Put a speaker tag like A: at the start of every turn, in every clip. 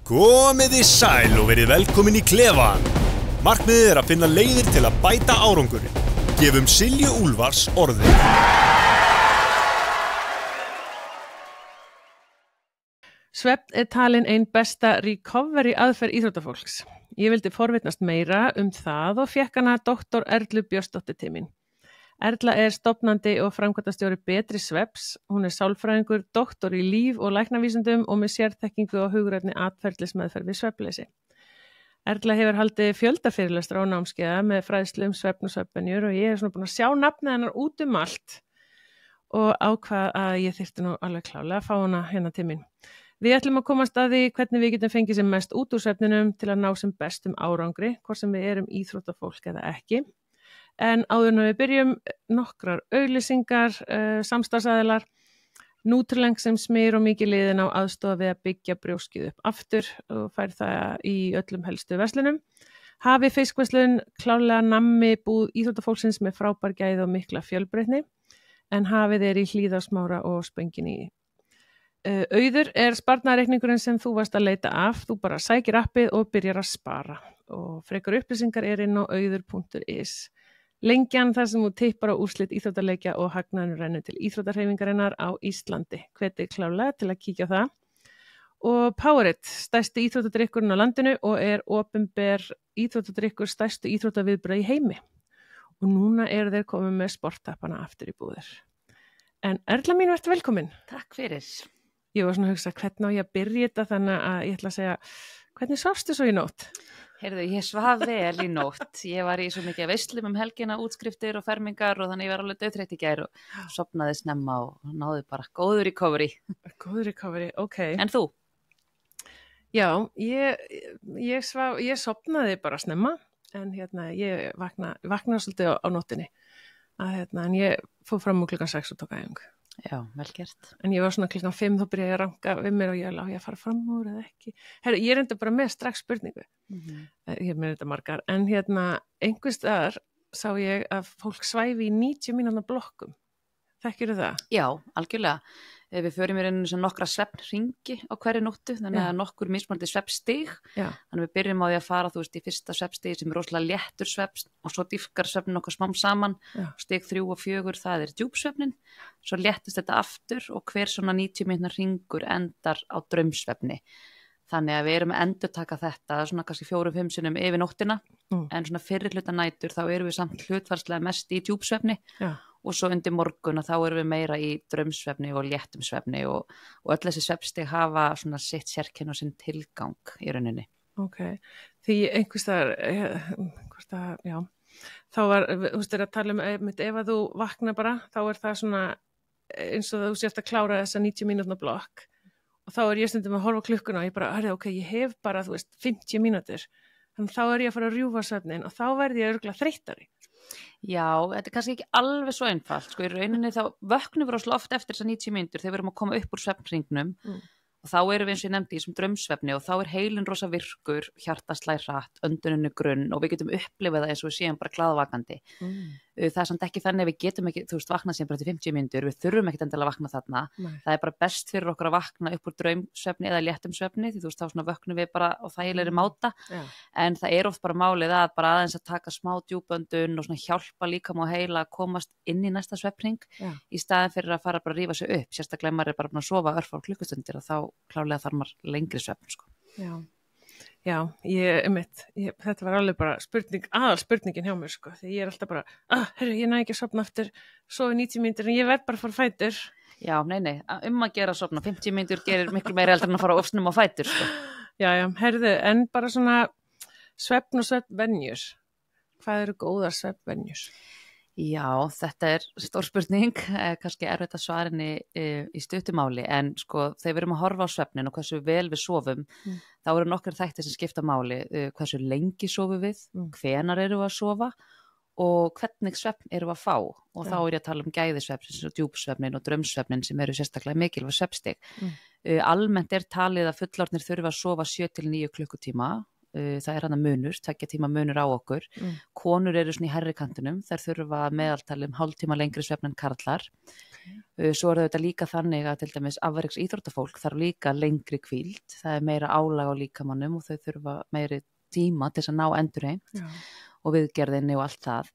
A: Komiði sæl og verið velkomin í klefann. Markmiðið að finna leiðir til að bæta árangurinn. Gefum Silju Úlfars orðið.
B: Svefn talin ein besta recovery aðferð íþróttafólks. Ég vildi forvitnast meira það og fékk hana doktor Erlu Björnsdóttur til mín. Erla stofnandi og framkvæmdastjóri Betri svefns. Hún sálfræðingur, doktor í líf- og læknavísindum og með sérþekkingu á hugrænni atferlismeðferð við svefnleysi. Erla hefur haldið fjöldafyrirlestra á námskeiða með fræðslu svefn og svefnvenjur og ég búin að sjá nafnið hennar út allt og ákvað að ég þyrfti nú alveg klálega að fá hana hérna til mín. Við ætlum að komast að því hvernig við getum fengið sem mest út úr svefninum til að ná sem bestum árangri, hvort sem við erum íþróttafólk eða ekki. En áður en við byrjum nokkrar auglýsingar, samstarfsaðilar, Nutrileng sem smyr og mikið liðin á aðstoða við að byggja brjóskið upp aftur og fær það í öllum helstu verslunum. Hafi fiskverslun klárlega nammi búð íþróttafólksins með frábær gæði og mikla fjölbreytni, en hafið í Hlíðarsmára og Spönginni. Auður sparnaðarreikningurinn sem þú varst að leita af. Þú bara sækir appið og byrjar að spara. Og frekar upplýsingar inn á auður.is. Lengjan þar sem þú tippar á úrslit íþróttaleikja og hagnaðurinn rennur til íþróttahreyfingarinnar á Íslandi. Hvetið klárlega til að kíkja á það. Og Powerade, stærsti íþróttadrykkurinn á landinu og opinber íþróttadrykkur stærstu íþróttaviðbrögð í heimi. Og núna þeir komið með sporttappana aftur í búðir. En Erla mín, vertu velkomin.
C: Takk fyrir.
B: Ég var svona að hugsa hvernig á ég að byrja þetta, þannig að ég ætla að segja, hvernig svafstu svo í nótt?
C: Heyrðu, ég svaf vel í nótt. Ég var í svo mikið veislum helgina, útskriftir og fermingar og þannig ég var alveg dauðþreytt í gær og sofnaði snemma og náði bara góður recovery. Góður
B: recovery, ok.
C: En þú?
B: Já, ég sofnaði bara snemma, en ég vaknaði svolítið á nóttinni. En ég fór fram úr klukkan 6 og tók æfingu.
C: Já, vel gert.
B: En ég var svona klukkan 5 þá byrjaði ég að ranka við mér og ég að fara fram úr eða ekki. Ég reyndi bara með strax spurningu. Ég með þetta margar. En einhvers staðar sá ég að fólk svæfi í 90 mínútna blokkum. Þekkirðu það?
C: Já, algjörlega. Við förum í rauninu sem nokkra svefnhringi á hverju nóttu, þannig að nokkur mismunandi svefnstig. Þannig við byrjum á því að fara, í fyrsta svefnstigi sem rosalega léttur svefn og svo dýpkar svefnin okkar smám saman. Stig 3 og 4, það djúpsvefnin. Svo léttist þetta aftur og hver svona 90 mínútna hringur endar á draumsvefni. Þannig að við erum að endurtaka þetta svona kannski 4-5 sinnum yfir nóttina, en svona fyrri hluta nætur þá erum við samt hlutfallslega mest í djúpsvefni. Og svo undir morgun að þá erum við meira í draumsvefni og léttum svefni og öll þessi svefnstig hafa svona sitt sérkenni og sinn tilgang í rauninni.
B: Ok, því einhvers staðar, þá var, þú veist, að tala ef að þú vakna bara, þá það svona eins og þú sért að klára þessa 90 mínútna blokk og þá ég stundum að horfa á klukkuna og ég bara, ok, ég hef bara, 50 mínútur, þannig þá ég að fara að rjúfa svefnin og þá verði ég örugglega þreyttari.
C: Já, þetta kannski ekki alveg svo einfalt, í rauninni þá vöknum við rosalega oft eftir þessa 90 mínútur þegar við erum að koma upp úr svefnhringnum og þá erum við eins og ég nefndi í þessum draumsvefni og þá heilinn rosa virkur, hjartað slær hratt, öndunin grunn og við getum upplifað það eins og við séum bara glaðvakandi. Það samt ekki þannig að við getum ekki, vaknað sem bara til 50 mínútur, við þurfum ekkert endilega að vakna þarna. Það bara best fyrir okkur að vakna upp úr draumsvefni eða léttum svefni því þá svona vöknum við bara á þægilegri máta. En það oft bara málið að bara aðeins að taka smá djúpöndun og svona hjálpa líkama og heila að komast inn í næsta svefnhring í staðin fyrir að fara bara að rífa sig upp, sérstaklega maður bara búin að sofa örfár klukkustundir og þá klárlega þarf maður lengri svefn.
B: Já, þetta var alveg bara spurningin hjá mér, því ég alltaf bara, ég næ ekki að sofna aftur, sofi 90 mínútur en ég verð bara að fara á fætur.
C: Já, nei, að gera að sofna, 50 mínútur gerir miklu meira heldur en að fara á ofsnum á fætur,
B: Já, en bara svona svefn og svefnvenjur, hvað eru góðar svefnvenjur?
C: Já, þetta stór spurning, kannski erfitt að svara henni í stuttumáli, en þegar við erum að horfa á svefnin og hversu vel við sofum, þá eru nokkur þættir sem skipta máli, hversu lengi sofum við, hvenær erum við að sofa og hvernig svefn erum við að fá og þá ég að tala um gæðisvefnin og djúpsvefnin og draumsvefnin sem eru sérstaklega mikilvæg svefnstig. Almennt talið að fullorðnir þurfa að sofa 7-9 klukkutíma það hann munur, 2 tíma munur á okkur. Konur eru svona í hærri kantinum, þær þurfa meðaltali hálftíma lengri svefn en karlar. Svo þetta líka þannig að til dæmis afreks íþróttafólk þarf líka lengri hvíld, það meira álag á líkamannum og þau þurfa meiri tíma til þess að ná endurheimt og viðgerðinni og allt það.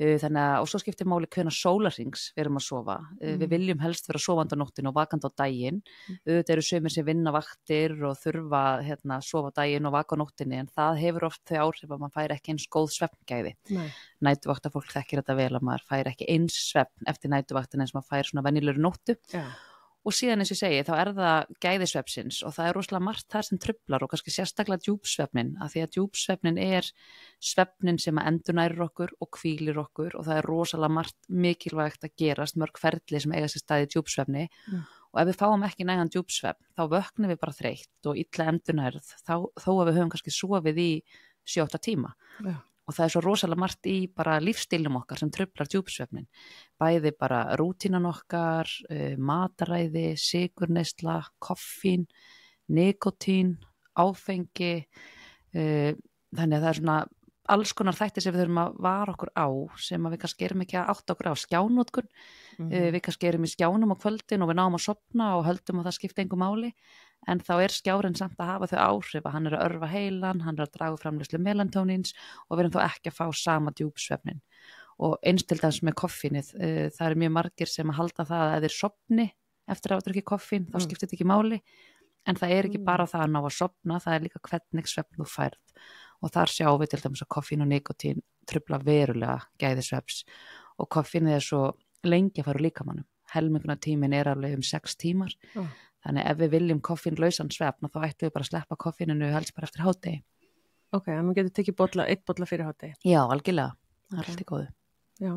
C: Þannig að, og svo skiptir máli hvenær sólarhrings við erum að sofa. Við viljum helst vera sofandi á nóttin og vakandi á daginn. Auðvitað eru sumir sem vinna vaktir og þurfa sofa á daginn og vaka á nóttinni, en það hefur oft þau áhrif að maður fær ekki eins góð svefngæði. Nætuvaktafólk þekkir þetta vel að maður fær ekki eins svefn eftir nætuvaktin eins og maður fær svona venjulegri nóttu. Og síðan eins og ég segi, þá það gæði svefnsins og það rosalega margt þar sem truflar og kannski sérstaklega djúpsvefnin, af því að djúpsvefnin svefnin sem að endurnærir okkur og hvílir okkur og það rosalega margt mikilvægt að gerast, mörg ferli sem eiga sér stað í djúpsvefni og ef við fáum ekki nægan djúpsvefn, þá vöknum við bara þreytt og illa endurnærð, þó að við höfum kannski sofið í 7-8 tíma. Og það svo rosalega margt í bara lífstílnum okkar sem truflar djúpsvefnin. Bæði bara rútínan okkar, mataræði, sykurneysla, koffín, nikotín, áfengi. Þannig að það svona alls konar þættir sem við þurfum að vara okkur á sem að við kannski erum ekki að átta okkur á skjánótkun. Við kannski erum í skjánum á kvöldin og við náum að sofna og höldum að það skipti engu máli. En þá skjárinn samt að hafa þau áhrif að hann að örva heilan, hann að draga framleiðslu melatóníns og við erum þá ekki að fá sama djúpsvefnin. Og eins til dæmis með koffínið, það mjög margir sem að halda það að ef þeir sofni eftir að hafa drukkið koffín, þá skiptir þetta ekki máli. En það ekki bara það að ná að sofna, það líka hvernig svefn þú færð. Og þar sjáum við til dæmis að koffín og nikotín trufla verulega gæði svefns. Og koffínið svo lengi að fara úr líkamannum. Helmingunartíminn alveg 6 tímar. Þannig ef við viljum koffínlausan svefn þá ættum við bara að sleppa koffíninu helst bara eftir hádegi.
B: Ok, en maður getur tekið 1 bolla fyrir hádegi.
C: Já, algjörlega. Það allt í góðu.
B: Já.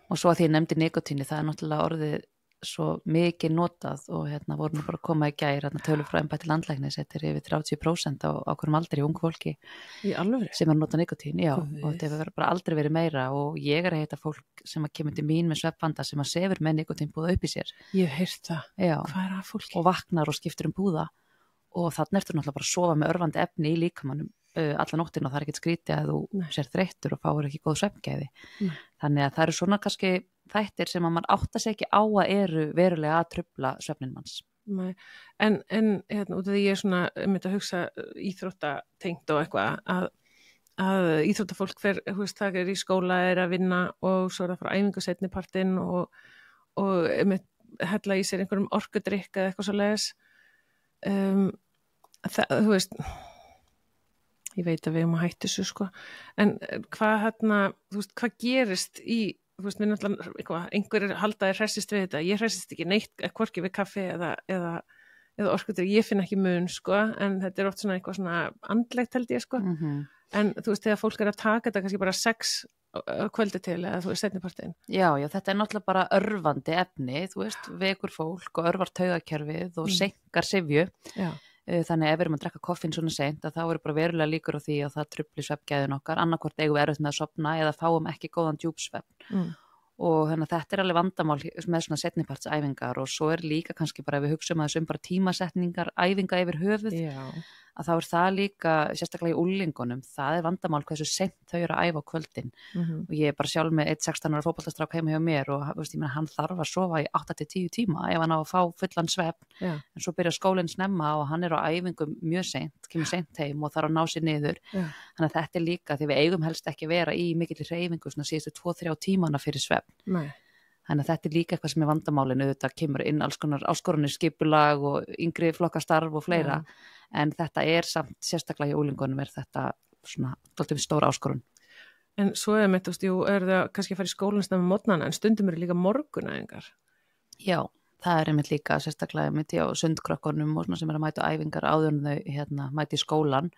C: Og svo að því ég nefndi nikotíni, það náttúrulega orðið svo mikið notað og vorum bara að koma í gær, tölur frá embætti landlæknis, þetta yfir 30% á hverjum aldri í ungu fólki sem að nota nikotín, og þetta hefur bara aldrei verið meira og ég að heita fólk sem að kemur til mín með svefnvanda sem að sefur með nikotín búða upp í sér.
B: Ég hef heyrt það. Hvað að fólki?
C: Og vaknar og skiptir búða og þannig ertu náttúrulega bara að sofa með örvandi efni í líkamannum alla nóttina og það ekkert skrítið að þú sér þreyttur og fáir ekki góð svefngæði. Þannig að það eru svona kannski þættir sem að mann átta sig ekki á að eru verulega að trufla svefnin manns.
B: En út af því ég er svona að hugsa íþróttatengt og eitthvað að íþróttafólk það í skóla að vinna og svo það frá æfingu seinni partinn og hella í sér einhverjum orkudrykk eða eitthvað svo leiðis. Þú veist, ég veit að við erum að hætta þessu sko, en hvað gerist í, þú veist, við náttúrulega einhverjir halda hressist við þetta, ég hressist ekki neitt hvorki við kaffi eða orkudrykk, ég finn ekki mun sko, en þetta oft svona eitthvað svona andlegt held ég sko, en þú veist, þegar fólk að taka þetta kannski bara 6 kvöldi til eða þú veist, seinnipartinn.
C: Já, þetta náttúrulega bara örvandi efni, þú veist, vekur fólk og örvar taugakerfið og seinkar syfju. Þannig ef við erum að drekka koffín svona seint að þá eru bara verulega líkur á því að það trufli svefngæðin okkar, annarkvort eigum við erfitt með að sofna eða fáum ekki góðan djúpsvefn. Og þannig að þetta alveg vandamál með svona seinnipartsæfingar og svo líka kannski bara ef við hugsaum að þessum bara tímasetningar æfinga yfir höfuð, að þá það líka sérstaklega í úlingunum, það vandamál hversu seint þau eru að æfa á kvöldin og ég bara sjálf með 16 ára fótboltastrák heima hjá mér og veist, hann þarf að sofa í 8-10 tíma ef hann á að fá fullan svefn, en svo byrjar skólinn snemma og hann á æfingum mjög seint, kemur seint heim og þarf að ná sér niður. Þannig að þetta líka því við eigum helst ekki vera í mikilli hreyfingu svona síðustu 2-3 tímana fyrir svefn. Þannig að þetta líka eitthvað sem vandamálinu, þetta kemur inn alls konar áskorunir, skipulag og yngri flokkastarf og fleira, en þetta samt sérstaklega í úlingunum þetta svona dálítið stór áskorun.
B: En svo það kannski að fara í skólanum með morgnana, en stundum eru líka morgunæfingar.
C: Já, það einmitt líka sérstaklega einmitt á sundkrökkunum og svona sem að mæta æfingar áður en þau mæta í skólan.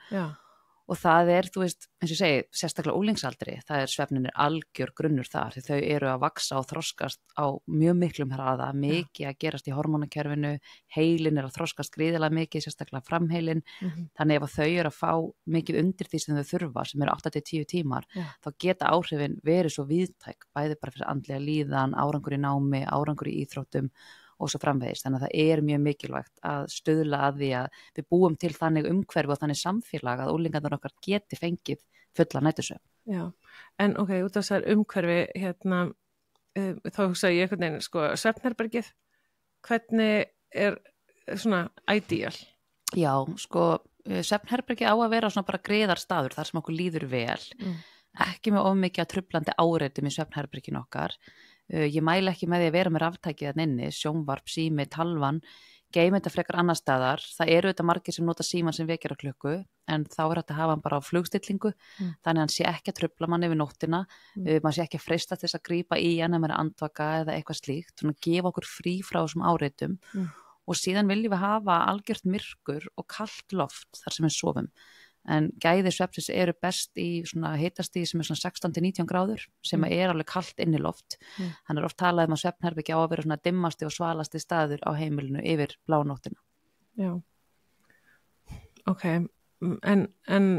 C: Og það þú veist, eins og ég segi, sérstaklega úlingsaldri, það svefnin algjör grunnur þar, því þau eru að vaksa og þroskast á mjög miklum hraða, mikið að gerast í hormónakerfinu, heilin að þroskast gríðilega mikið, sérstaklega framheilin, þannig ef þau eru að fá mikið undir því sem þau þurfa, sem eru 8-10 tímar, þá geta áhrifin verið svo víðtæk, bæði bara fyrir andlega líðan, árangur í námi, árangur í íþróttum, og svo framvegis. Þannig að það mjög mikilvægt að stuðla að því að við búum til þannig umhverfi og þannig samfélag að unglingarnir okkar geti fengið fulla nætursvefn.
B: Já, en út af þessar umhverfi, þá hugsa ég einhvern veginn, sko, svefnherbergið, hvernig svona ideal?
C: Já, sko, svefnherbergið á að vera svona bara griðarstaður þar sem okkur líður vel, ekki með of mikið að truflandi áreitum í svefnherberginu okkar. Ég mæli ekki með því að vera með raftækið að inni, sjónvarp, sími, talvan, geymið þetta frekar annar staðar. Það eru þetta margir sem nota síman sem vekjaraklukku, en þá hægt að hafa hann bara á flugstillingu, þannig að hann sé ekki að trufla mann yfir nóttina, mann sé ekki að freista til þess að grípa í hann ef maður er andvaka eða eitthvað slíkt, svona gefa okkur frí frá þessum áreitum og síðan viljum við hafa algjört myrkur og kalt loft þar sem við sofum. En gæði svefnsins eru best í svona hitastig sem svona 16-19 gráður sem alveg kalt inn í loft. Hann oft talað að svefnherbergi á að vera svona dimmasti og svalasti staður á heimilinu yfir blánóttina.
B: Já, ok, en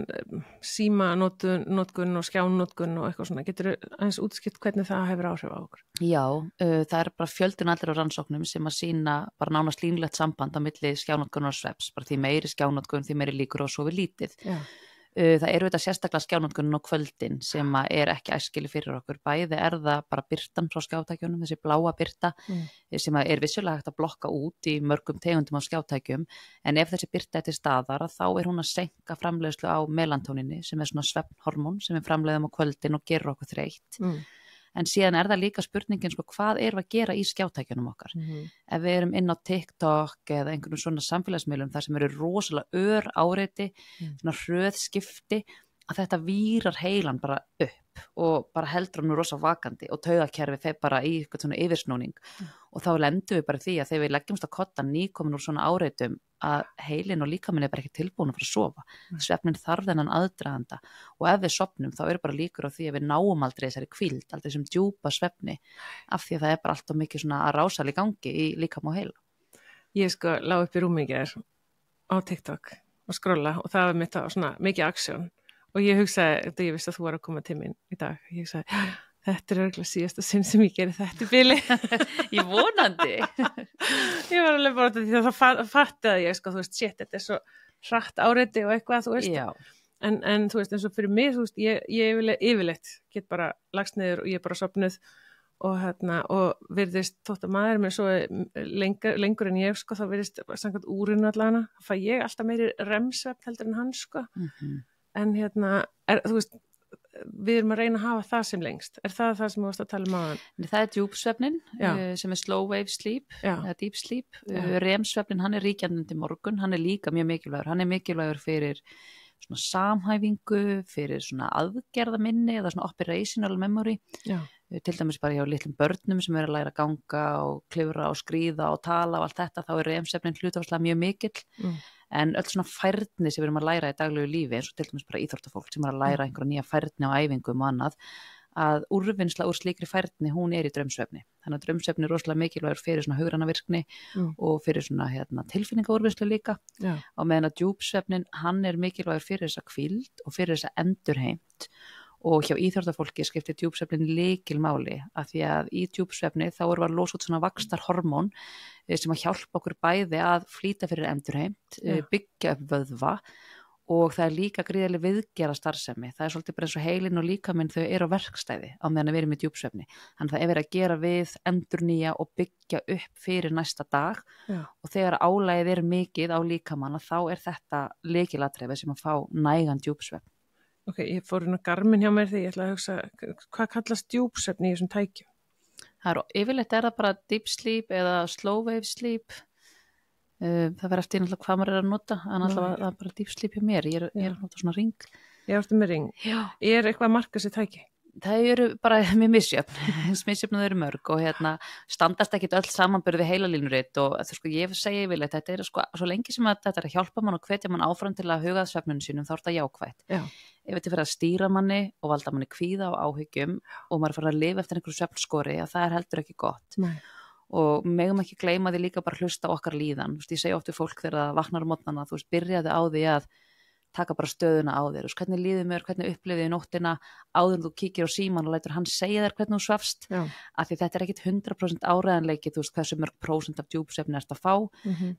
B: síma notkun og skjánotkun og eitthvað svona, getur aðeins útskipt hvernig það hefur áhrif á okkur?
C: Já, það bara fjöldin allir á rannsóknum sem að sýna bara nánast línlegt samband á milli skjánotkunar og svefns, bara því meiri skjánotkun, því meiri líkur og sofi lítið. Já. Það eru þetta sérstaklega skjánotkunin á kvöldin sem að ekki æskili fyrir okkur. Bæði það bara birtan frá skjátækjunum, þessi bláa birta sem að vissulega hægt að blokka út í mörgum tegundum á skjátækjum, en ef þessi birta til staðar þá hún að seinka framleiðslu á melatóninni sem svona svefnhormón sem við framleiðum á kvöldin og gerur okkur þreytt. En síðan það líka spurningin, sko, hvað við að gera í skjátækjunum okkar? Ef við erum inn á TikTok eða einhvern svona samfélagsmiðlum þar sem eru rosalega áreiti, svona hröð skipti, að þetta vírar heilan bara upp og bara heldur hann rosa vakandi og taugakerfi fer bara í eitthvað svona yfirsnúning og þá lendum við bara því að þegar við leggjumst á kottan nýkomin úr svona áreitum að heilin og líkaminn bara ekki tilbúin að fara að sofa. Svefnin þarf þennan aðdraganda og ef við sofnum þá bara líkur á því að við náum aldrei þessari hvíld, aldrei sem djúpa svefni af því að það bara alltaf mikið svona að rásal í gangi í líkam og heila.
B: Ég sko lá upp í rúmi í gær á TikTok og skrolla og það var mitt á svona mikið aksjón og ég hugsaði, þetta ég vissi að þú var að koma til mín í dag, ég hugsaði, þetta örugglega síðasta sinn sem ég geri þetta í bili.
C: Ég vonandi.
B: Ég var alveg bara því að það fattaði ég, sko, þú veist, shit, þetta svo hratt áreiti og eitthvað, þú veist.
C: Já.
B: En þú veist, eins og fyrir mig, þú veist, ég yfirleitt get bara lagst niður og ég bara sofnuð og virðist þótt að maður með svo lengur en ég, sko, þá virðist samkvæmt úrinu allavega, þá fæ ég alltaf meiri REM-svefn heldur en hann, sko. En þú veist, við erum að reyna að hafa það sem lengst. Það sem þú varst að tala um áðan?
C: Það djúpsvefnin sem slow wave sleep, eða deep sleep. REM-svefnin, hann ríkjandi morgun, hann líka mjög mikilvægur. Hann mikilvægur fyrir svona samhæfingu, fyrir svona aðgerðaminni eða svona operational memory. Já. Til dæmis bara hjá litlum börnum sem að læra að ganga og klifra og skríða og tala og allt þetta, þá REM-svefnin hlutfallslega mjög mikill. En öll svona færni sem við erum að læra í daglegu lífi, eins og til dæmis bara íþróttafólk sem að læra einhverja nýja færni á æfingum og annað, að úrvinnsla úr slíkri færni, hún í draumsvefni. Þannig að draumsvefni rosalega mikilvægur fyrir svona hugræna virkni og fyrir svona tilfinningaúrvinnslu líka. Já. Og meðan að djúpsvefnin, hann mikilvægur fyrir þessa hvíld og fyrir þessa endurheimt. Og hjá íþróttafólki skiptir djúpsvefnin lykilmáli af því að í djúpsvefni þá erum við að losa út svona vaxtarhormón sem að hjálpa okkur bæði að flýta fyrir endurheimt, byggja upp vöðva og það líka gríðarleg viðgera starfsemi. Það svolítið bara eins og heilin og líkaminn, þau eru á verkstæði á meðan við erum í djúpsvefni. Þannig það verið að gera við, endurnýja og byggja upp fyrir næsta dag og þegar álagið mikið á líkamann þá þetta lykilatriði sem að fá nægan djúpsvefn.
B: Ok, ég fór Garmin hjá mér því ég ætla að hugsa, hvað kallast djúpsvefni í þessum tækjum?
C: Yfirleitt það bara deep sleep eða slow wave sleep. Það verður eftir náttúrulega hvað maður að nota, en alltaf það bara deep sleep hjá mér. Ég að nota svona ring.
B: Ég átti með ring. Já. Eitthvað að marka sér tæki?
C: Það eru bara mjög misjöfn og mörg og standast ekkit öll samanburð við heilalínuritt og sko, ég segi yfirleitt, þetta sko, svo lengi sem að þetta að hjálpa mann og hvetja mann áfram til að huga svefnunum sínum, þá þetta jákvætt. Já. Ef þetta fyrir að stýra manni og valda manni kvíða og áhyggjum og maður fyrir að lifa eftir einhverju svefnskori, að það heldur ekki gott. Nei. Og megum ekki gleyma því líka bara hlusta okkar líðan. Ég segi oft við fólk þegar það vaknar á morgnana, byrjaði á því að taka bara stöðuna á þér, hvernig líður mér, hvernig upplifið í nóttina áður en þú kíkir á síman og lætur hann segja þér hvernig þú svafst, af því þetta er ekkit 100% áræðanleiki, þú veist hversu mörg prósent af djúpsvefni ert að fá.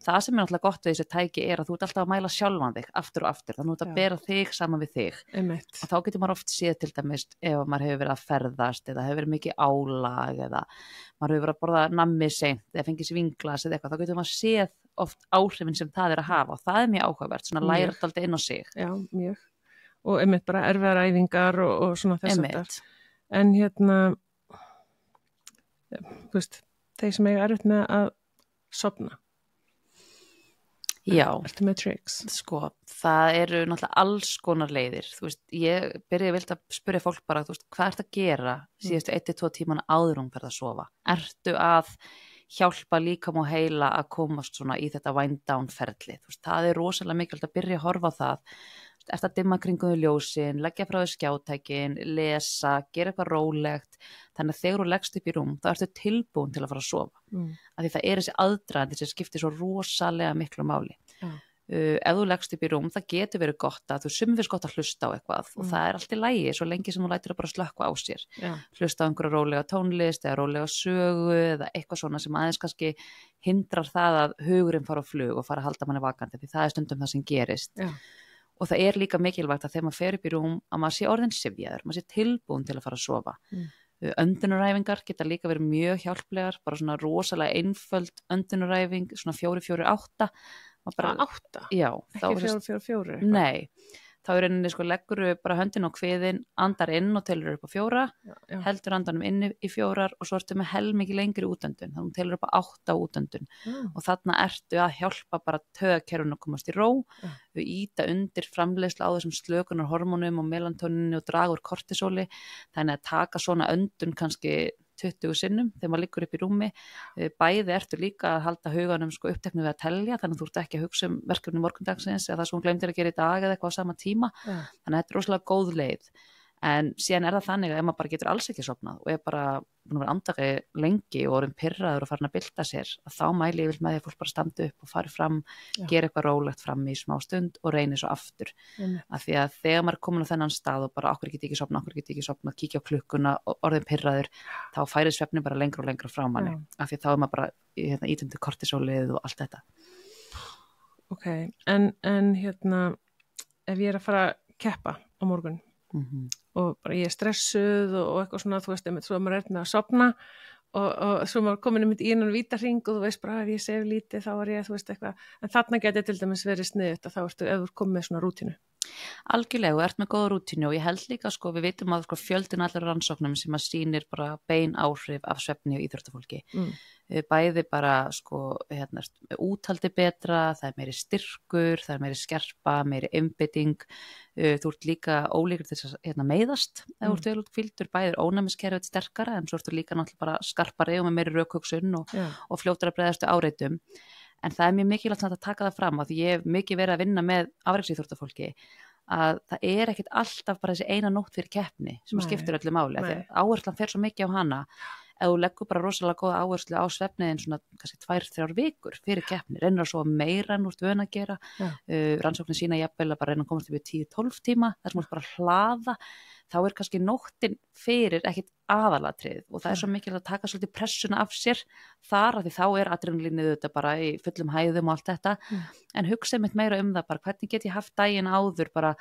C: Það sem er náttúrulega gott við þessi tæki er að þú ert alltaf að mæla sjálfan þig aftur og aftur, þannig að þú ert að bera þig saman við þig. Og þá getur maður oft séð til dæmis ef maður hefur verið að ferðast eða hefur verið mikið álag eða maður hefur verið að borða nammi seint eða fengið sér vínglas eða eitthvað, þá getur maður séð oft áhrifin sem það er að hafa og það er mjög áhugavert, svona læra alltaf inn á sig.
B: Já, mjög. Og einmitt bara erfiðar æfingar og svona þess aftar. En þú veist, þeir sem eiga erfitt með að sofna.
C: Já.
B: Ertu með tricks?
C: Sko, það eru náttúrulega alls konar leiðir. Þú veist, ég vilt að spyrja fólk bara, þú veist, hvað ertu að gera síðustu 1-2 tímana áður hún ferð að sofa? Ertu að hjálpa líkam og heila að komast svona í þetta wind down ferli? Þú veist, það er rosalega mikilvægt að byrja að horfa á það. Ertu að dimma kringum ljósin, leggja frá þér skjátækin, lesa, gera eitthvað rólegt. Þannig að þegar þú leggst upp í rúm, þá ertu tilbúin til að fara að sofa. Af því það er þessi aðdragandi sem skiptir svo rosalega miklu máli. Ef þú leggst upp í rúm, það getur verið gott að þú sumir gott að hlusta á eitthvað og það er allt í lagi svo lengi sem þú lætur að bara slökkva á sér. Hlusta á einhverja rólega tónlist eða rólega sögu eða eitthvað svona sem aðeins kannski hindrar það að hugurinn fara á flug og fara að halda manni vakandi, því það er stundum það sem gerist. Og það er líka mikilvægt að þegar maður fer upp í rúm að maður sé orðin syfjaður, maður sé tilbúin til að fara að sofa. Öndunaræfingar geta líka verið mjög hjálplegar, bara svona rosalega einföld öndunaræfing, svona 4-4-8.
B: Bara 8?
C: Já.
B: Ekki 4-4-4?
C: Nei. Þá er rauninni sko leggur bara höndin á kviðin, andar inn og telur upp á 4, heldur andanum inni í 4 og svo ertu með helmingi lengri útöndun, þannig að telur upp á 8 útöndun og þarna ertu að hjálpa bara taugakerfinu að komast í ró, íta undir framleiðslu á þessum slökunar hormónum og melatóninu og draga úr kortisóli, þannig að taka svona öndun kannski 20 sinnum þegar maður liggur upp í rúmi, bæði ertu líka að halda huganum sko uppteknu við að telja, þannig að þú ert ekki að hugsa verkefni morgundagsins eða það sem hún glemdir að gera í dag eða eitthvað á sama tíma, þannig að þetta er rosalega góð leið. En síðan er það þannig að ef maður bara getur alls ekki sofnað og er bara búin að vera andaki lengi og orðin pirraður og farin að bylta sér, að þá mæli ég vil með því að fólk bara standi upp og fari fram, gera eitthvað rólegt fram í smá stund og reyni svo aftur. Af því að þegar maður er komin á þennan stað og bara okkur get ekki sofnað, kíkja á klukkuna og orðin pirraður, þá færi svefni bara lengra og lengra frá manni. Af því að þá er maður bara ítundi kortisólið og allt þetta.
B: Ok, en ef ég er að fara að keppa á morgun, og bara ég er stressuð og eitthvað svona, þú veist, svo maður er með að sofna og svo maður komin í innan vítahring og þú veist bara ef ég sef lítið þá er ég, þú veist, eitthvað, en þarna geti til dæmis verið sniðugt að þá ertu, ef þú komið með svona rútínu.
C: Algjörlega, þú ert með góða rútínu og ég held líka sko, við vitum að sko, fjöldin allir rannsóknum sem að sýnir bara bein áhrif af svefni og íþróttafólki. Bæði bara sko, úthaldi betra, það er meiri styrkur, það er meiri skerpa, meiri einbeiting, þú ert líka ólíkur til þess að meiðast, það ert vel útfylgdur, bæði ónæmiskerfið sterkara en svo ertu líka náttúrulega bara skarpari og með meiri rökhugsun og fljótara breiðastu áreitum. En það er mjög mikilvægt að taka það fram að ég hef mikið verið að vinna með afreksíþróttafólki að það er ekkit alltaf bara þessi eina nótt fyrir keppni sem skiptir öllu máli. Áherslan fer svo mikið á hana ef þú leggur bara rosalega góða áherslu á svefniðin svona kannski 2-3 vikur fyrir keppni, reynir að sofa meira en úr vön að gera. Rannsóknin sína jafnvel að bara reyna að komast yfir 10-12 tíma, þar sem þú bara hlaða, þá er kannski nóttin fyrir ekkit aðalatrið og það er svo mikilvægt að taka svolítið pressuna af sér þar, af því þá er adrenalínið þetta bara í fullum hæðum og allt þetta, en hugsa mitt meira um það bara, hvernig get ég haft daginn áður bara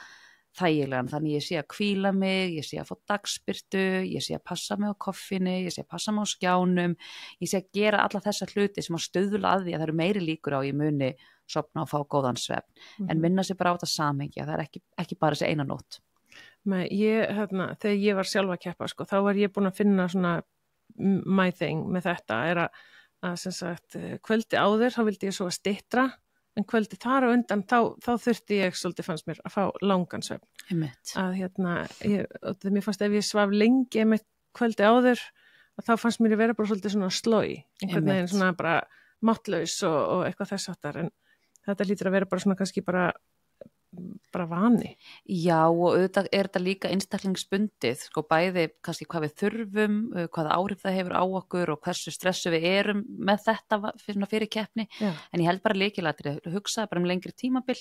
C: þægilegan, þannig ég sé að hvíla mig, ég sé að fá dagsbirtu, ég sé að passa mig á koffinu, ég sé að passa mig á skjánum, ég sé að gera alla þessa hluti sem að stöðla að því að það eru meiri líkur á ég muni sofna og fá góðan svefn, en minna sér bara á þetta samhengi, það er ekki bara þessi eina nótt.
B: Þegar ég var sjálf að keppa, sko, þá var ég búin að finna svona my thing með þetta, er að sem sagt, kvöldi áður, þá vildi ég svo að styttra, en kvöldi þar á undan, þá þurfti ég svolítið fannst mér að fá langan svefn. Að mér fannst ef ég svaf lengi með kvöldi áður, að þá fannst mér að vera bara svolítið svona slói, einhvern veginn svona bara máttlaus og eitthvað þess áttar, en þetta lítur að vera bara svona kannski bara vani. Já,
C: og auðvitað er þetta líka einstaklingsbundið, sko, bæði kannski hvað við þurfum, hvaða áhrif það hefur á okkur og hversu stressu við erum með þetta fyrir keppni, en ég held bara lykilatriði, hugsa bara lengri tímabil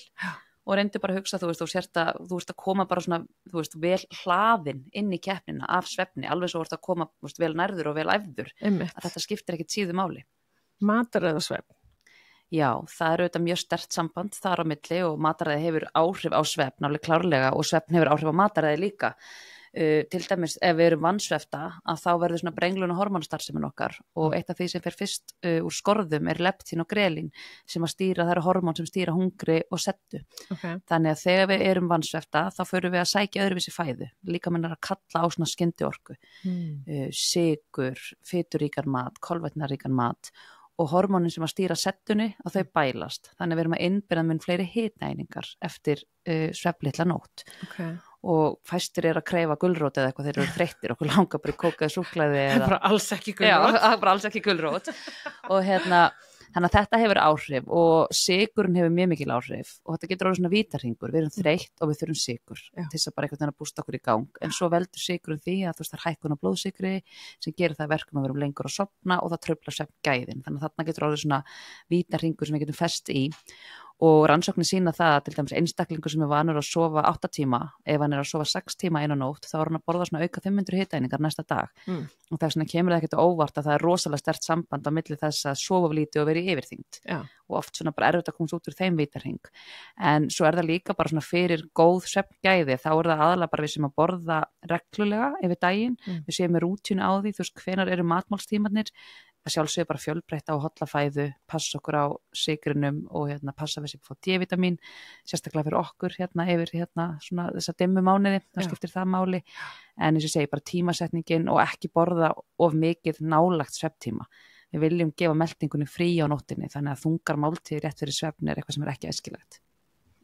C: og reyndu bara að hugsa, þú ert að koma bara svona, þú veist, vel hlaðin inn í keppnina af svefni, alveg svo ert að koma, þú veist, vel nærður og vel æfður, að þetta skiptir ekkit síðu máli.
B: Mataræði og svefn.
C: Já, það er auðvitað mjög sterkt samband þar á milli og mataræði hefur áhrif á svefn, alveg klárlega, og svefn hefur áhrif á mataræði líka. Til dæmis ef við erum vansvefta að þá verður svona brenglun og hormónastarfsemin okkar og eitt af því sem fer fyrst úr skorðum er leptín og grelín sem að stýra, það eru hormón sem stýra hungri og settu. Þannig að þegar við erum vansvefta þá förum við að sækja öðruvísi fæðu, líkaminn er að kalla á svona skyndiorku, sykur, fituríkan mat, kolvetnaríkan mat og hormónin sem að stýra settunni og þau bælast, þannig að við erum að innbyrða mun fleiri hitaeiningar eftir svefnlitla nótt. Og fæstir að kreifa gulrót eða eitthvað, þeir eru þreyttir, okkur langar bara í kókaði súkkulaði eða
B: bara alls ekki gulrót.
C: Já, bara alls ekki gulrót. Og þannig að þetta hefur áhrif og sykurinn hefur mjög mikil áhrif og þetta getur orðið svona vítarhingur, við erum þreytt og við þurfum sykur til þess að bara einhvern veginn að bústa okkur í gang, en svo veldur sykurinn því að þú veist það er hækkun á blóðsykri sem gerir það verkum að við erum lengur að sofna og það truflar svefngæðin, þannig að þarna getur orðið svona vítarhingur sem við getum fest í. Og rannsóknir sýna það að til dæmis einstaklingur sem er vanur að sofa 8 tíma, ef hann er að sofa 6 tíma eina nótt, þá er hann að borða svona auka 500 hitaeiningar næsta dag. Og þess vegna kemur það ekkert óvart að það er rosalega sterkt samband á milli þess að sofa lítið og vera í yfirþyngd. Og oft svona bara erfitt að komast út úr þeim vítarhring. En svo er það líka bara svona fyrir góð svefngæði, þá er það aðalega bara við sem að borða reglulega yfir daginn, við séum með rútínu á því, þú veist hvenær eru matmálstímarnir, að sjálfsögðu bara fjölbreytta og holla fæðu, passa okkur á sykrinum og passa við sem fá D-vitamin, sérstaklega fyrir okkur yfir svona þessa dimmu mánuði, þá skiptir það máli, en eins og ég segi bara tímasetningin og ekki borða of mikið nálagt svefntíma. Við viljum gefa meltingunni frí á nóttinni, þannig að þungar máltíðir rétt fyrir svefn er eitthvað sem er ekki æskilegt.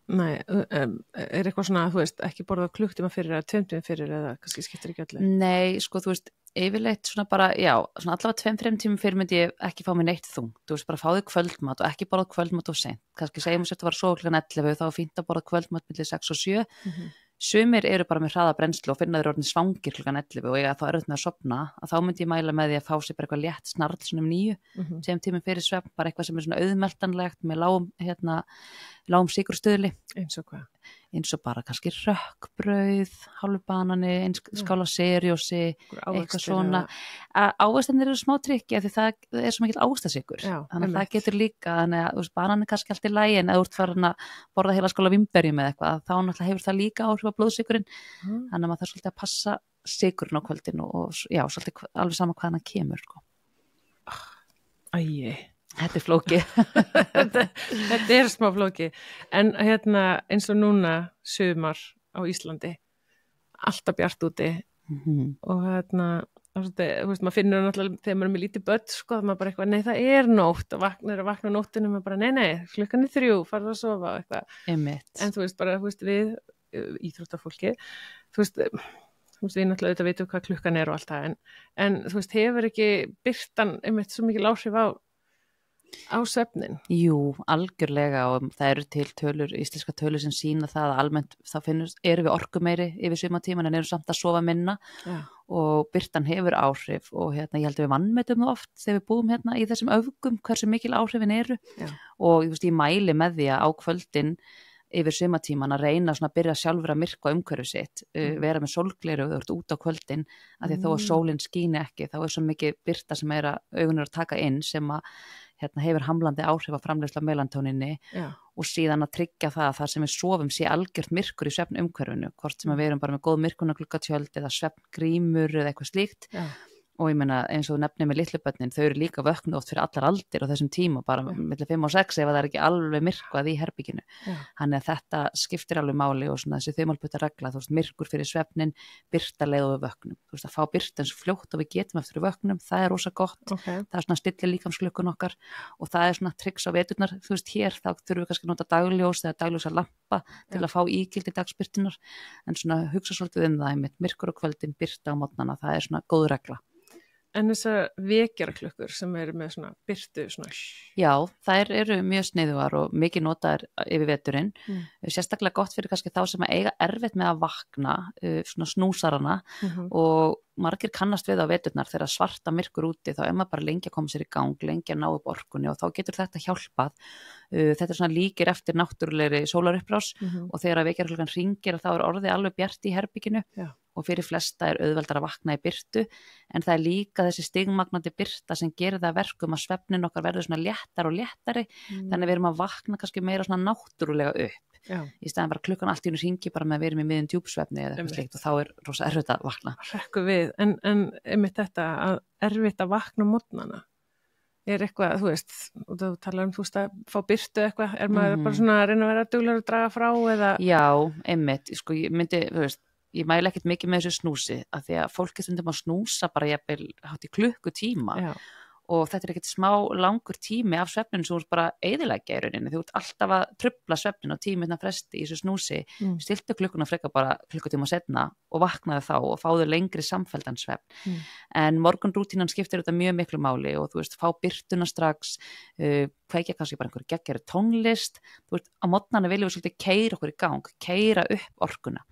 B: Nei, er eitthvað svona, þú veist, ekki borða klukktíma fyrir eða 2 tíma fyrir eða kannski skiptir ekki öllu?
C: Nei, sko, þú veist, yfirleitt svona bara, já, svona allavega 2-3 tímum fyrir myndi ég ekki fá mér neitt þung, þú veist, bara fáðu kvöldmat og ekki borða kvöldmat of seint, kannski segjum við að var svo klukkan 11, þá er fínt að borða kvöldmat milli 6 og 7, sumir eru bara með hraða brennslu og finna þeir orðin svangir klukkan 11 og eiga þá erfitt með að sofna, að þá myndi ég mæla með því að fá sér bara eitthvað létt snarl svona 9, 7 tímum fyrir svefn, bara eitthvað sem er svona auðmeltanlegt með lágum sykurstöðli.
B: Eins og hvað?
C: Eins og bara kannski rökkbrauð, hálfubanani, skála seriósi, eitthvað svona. Ávextirnir eru smá trikki af því það er svo mikil ávaxtasykur. Þannig að það getur líka, þannig að banan er kannski allt í lagi en ef þú ert farin að borða heila skála vínberjum eða eitthvað, þá náttúrulega hefur það líka áhrif á blóðsykurinn. Þannig að maður þarf svolítið að passa sykurinn á kvöldinu og já, svolítið alveg sama hvaðan hann kemur.
B: Æi.
C: Þetta er flókið.
B: Þetta er smá flókið. En eins og núna sumar á Íslandi, alltaf bjart úti og þú veist, maður finnur náttúrulega þegar maður er með lítið börn, sko, maður bara eitthvað, nei það er nótt og vakna nóttinu, maður bara, nei, klukkan er 3, farðu að sofa og eitthvað. En þú veist, bara, þú veist, við íþróttafólki, þú veist, við náttúrulega auðvitað vitum hvað klukkan er og allt það, en þú veist, hefur ekki birtan einmitt svo mikil áhrif á svefnin?
C: Jú, algjörlega og það eru til tölur, íslenska tölur sem sýna það að almennt þá erum við orkumeiri yfir sumartíman en erum samt að sofa minna og birtan hefur áhrif og ég held að við vannmetum það oft þegar við búum í þessum öfgum hversu mikil áhrifin eru og ég mæli með því að á kvöldin yfir sumartíman að reyna svona að byrja sjálfur að myrkva umhverfið sitt, vera með sólgleru og þú ert út á kvöldin, að því þó að sólin skíni ekki, þá er svo mikið birta sem augun eru að taka inn sem að hefur hamlandi áhrif á framleiðslu á melatóninni og síðan að tryggja það að það sem við sofum sé algjört myrkur í svefnumhverfinu, hvort sem við erum bara með góð myrkunargluggatjöld eða svefngrímur eða eitthvað slíkt. Og ég meina eins og nefnir með litlu börnin, þau eru líka vöknuð oft fyrir allar aldir á þessum tíma, bara milli 5 og 6 ef það er ekki alveg myrkvað í herbygginu. Þannig að þetta skiptir alveg máli og svona þessi þumalputta regla, þú veist, myrkur fyrir svefnin, birta leið og við vöknum. Þú veist, að fá birta eins fljótt og við getum eftir við vöknum, það er rosa gott, það er svona stilli líkamsklukkan okkar og það er svona tricks á veturnar, þú veist, hér þá þurfum við kannski að nota dagljós eða dagljósa lampa til að fá ígildi dagsbirtunar, en svona hugsa svolítið það einmitt, myrkur á kvöldin, birta á morgnana, það er svona góð regla.
B: En þessar vekjaraklukkur sem eru með svona birtu svona...
C: Já, þær eru mjög sniðugar og mikið notaðar yfir veturinn. Sérstaklega gott fyrir kannski þá sem að eiga erfitt með að vakna, svona snúsarana og margir kannast við á veturnar þegar svarta myrkur úti, þá maður bara lengi að koma sér í gang, lengi að ná upp orkunni og þá getur þetta hjálpað. Þetta svona líkir eftir náttúrulegri sólarupprás og þegar vekjarklukkan hringir þá orðið alveg bjart í herbygginu og fyrir flesta auðveldar að vakna í birtu, en það líka þessi stigmagnandi birta sem gerir það verkum að svefnin okkar verður svona léttar og léttari, þannig við erum að vakna kannski meira svona náttúrulega upp. Í staðan bara klukkan allt í einu hringi bara með að vera með miðjum djúpsvefni eða eitthvað slíkt og þá rosa erfitt að vakna.
B: Hrekku við, en einmitt þetta að erfitt að vakna á morgnana eitthvað, þú veist, og þú talar þú veist að fá birtu eitthvað, maður bara svona að reyna að vera duglegur að draga frá eða?
C: Já, einmitt, sko ég myndi, þú veist, ég mæla ekkert mikið með þessu snúsi af því að fólki stundum að snúsa bara jafnvel hátt í klukkutíma og þetta ekkert smá langur tími af svefninu sem þú bara eyðileggja í rauninni, þú ert alltaf að trufla svefninu og tímina fresti í þessu snúsi, stiltu klukkuna frekar bara klukkutíma setna og vaknaði þá og fáðu lengri samfelldan svefn. En morgunrútínan skiptir þetta mjög miklu máli og þú veist, fá birtuna strax, kveikja kannski bara einhverju geggjari tónlist, þú veist, á morgnana viljum við svolítið keyra okkur í gang, keyra upp orkuna.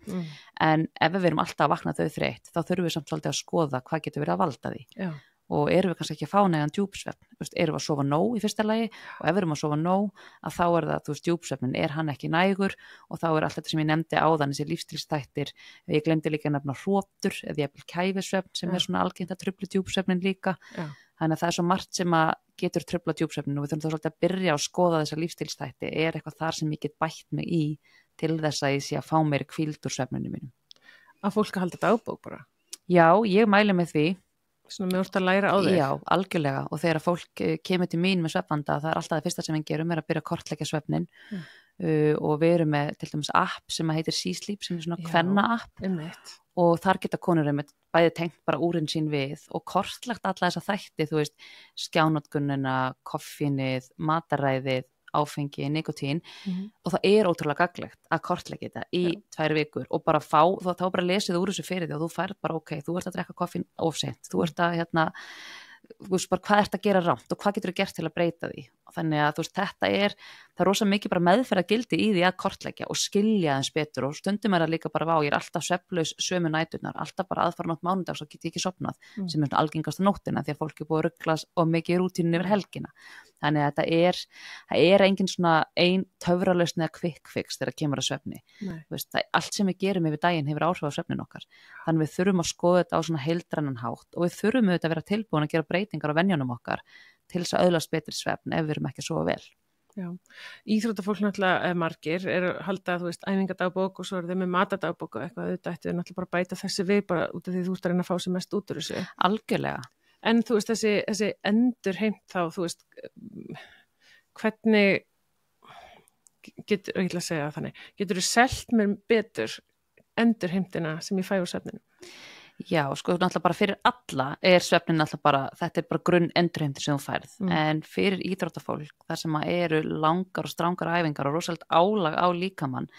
C: En ef við erum alltaf að vakna þau þreytt, þá þurfum við samt svolítið að skoða hvað getur verið að valda því. Og erum við kannski ekki að fá nægan djúpsvefn, erum við að sofa nóg í fyrsta lagi og ef við erum að sofa nóg að þá það, þú veist, djúpsvefnin hann ekki nægur og þá allt þetta sem ég nefndi áðan, þessi lífstílsþættir, ég glemdi líka að nefna hrotur eða jafnvel kæfisvefn sem svona algengt að trufla djúpsvefnin líka, þannig að það svo margt sem að getur trufla djúpsvefnin og við þurfum þá svolítið að byrja að skoða þessa lífstílsþætti, eitthvað þar sem ég get bætt mig í til þess að ég sé að fá meiri hvíld úr svefninu mínum.
B: Að fólk að halda dagbók bara?
C: Já, ég mæli með því.
B: Svona mjög að læra á þig.
C: Já, algjörlega og þegar fólk kemur til mín með svefnvanda, það alltaf það fyrsta sem við gerum að byrja að kortleggja svefnin og við erum með til dæmis app sem heitir C-Sleep sem svona kvenna app og þar geta konur bæði tengt bara úrinn sín við og kortlagt alla þessa þætti, þú veist, skjánotkunnuna, koffínið, mataræðið, áfengi, nikotín og það ótrúlega gagnlegt að kortleggja þetta í 2 vikur og bara þá bara lesið úr þessu fyrir því og þú færð bara þú ert að drekka koffín of seint, þú ert að þú veist bara hvað ert að gera rangt og hvað getur þú gert til að breyta því og þannig að þú veist þetta það rosa mikið bara meðferðargildi í því að kortleggja og skilja aðeins betur og stundum það líka bara ég alltaf svefnlaus sömu næturnar, alltaf bara aðfarnótt mánudags og get ég ekki sofnað sem svona algengasta nóttina því að fólk búið að ruglast og mikið í rútínunni yfir helgina. Þannig að það engin svona ein töfralausn eða quick fix þegar kemur að svefni. Veist, allt sem við gerum yfir daginn hefur áhrif á svefnin okkar. Þannig við þurfum að skoða þetta á svona heildrænan hátt og við þurfum auðvitað að vera tilbúin að gera breytingar á venjunum okkar til þess að öðlast betri svefn ef við erum ekki að sofa vel.
B: Já, íþróttafólk náttúrulega margir halda, þú veist, æfingadagbók og svo þau með matadagbók og eitthvað, auðvitað ættu náttúrulega bara bæta þessi við bara út af því þú ert að reyna að fá sem mest út úr þessu.
C: Algjörlega.
B: En þú veist, þessi endurheimt þá, þú veist, hvernig getur, ég ætla að segja þannig, getur þú selt mér betur endurheimtina sem ég fæ úr svefninu?
C: Já, sko, náttúrulega bara fyrir alla svefnin náttúrulega bara, þetta bara grunn endurheimtir sem þú færð, en fyrir íþróttafólk, þar sem eru langar og strangar æfingar og rosalega álag á líkamann,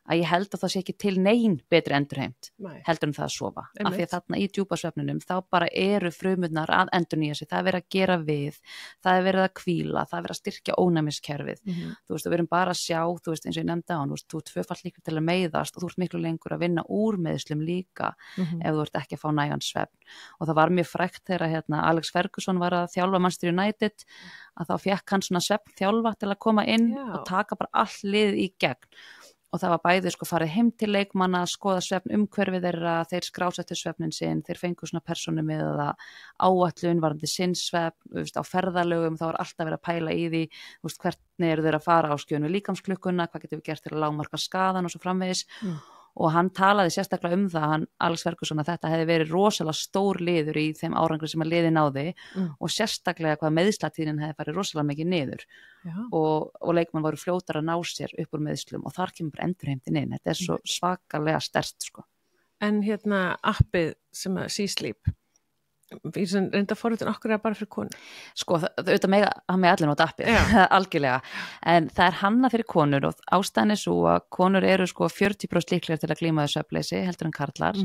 C: að ég held að það sé ekki til negin betri endurheimt heldur en það að sofa. Af því að þarna í djúpa svefninum þá bara eru frumurnar að endurnýja sig, það verið að gera við, það verið að hvíla, það verið að styrkja ónæmiskerfið. Þú veist, við erum bara að sjá, þú veist, eins og ég nefndi á hann, þú ert tvöfalt líkur til að meiðast og þú ert miklu lengur að vinna úr meiðslum líka ef þú ert ekki að fá nægan svefn. Og það var mjög frægt þegar Alex Ferguson var að þjálfa Manchester United að þá fékk hann svona svefnþjálfa til að koma inn og taka bara all lið í gegn. Og það var bæði farið heim til leikmanna, skoða svefn umhverfið þeirra, þeir skrásettu svefnin sinn, þeir fengu svona persónu með áætlun, varandi sinn svefn, á ferðalögum, þá var alltaf verið að pæla í því, hvernig eru þeir að fara á skjön við líkamsklukkuna, hvað getur við gert til að lágmarka skaðan og svo framvegis. Og hann talaði sérstaklega það, Alex Ferguson, að þetta hefði verið rosalega stór liður í þeim árangri sem að liði náði og sérstaklega hvað meiðslatíðnin hefði farið rosalega mikið niður og leikmenn voru fljótar að ná sér upp úr meiðslum og þar kemur bara endurheimtin inn. Þetta svo svakalega sterkt, sko.
B: En appið sem að C-Sleep, ég reynda forritin okkur bara fyrir konur. Sko,
C: auðvitað með allir nota appið, algjörlega, en það hannað fyrir konur og ástæðan svo að konur eru 40% líklegar til að glíma við svefnleysi heldur en karlar.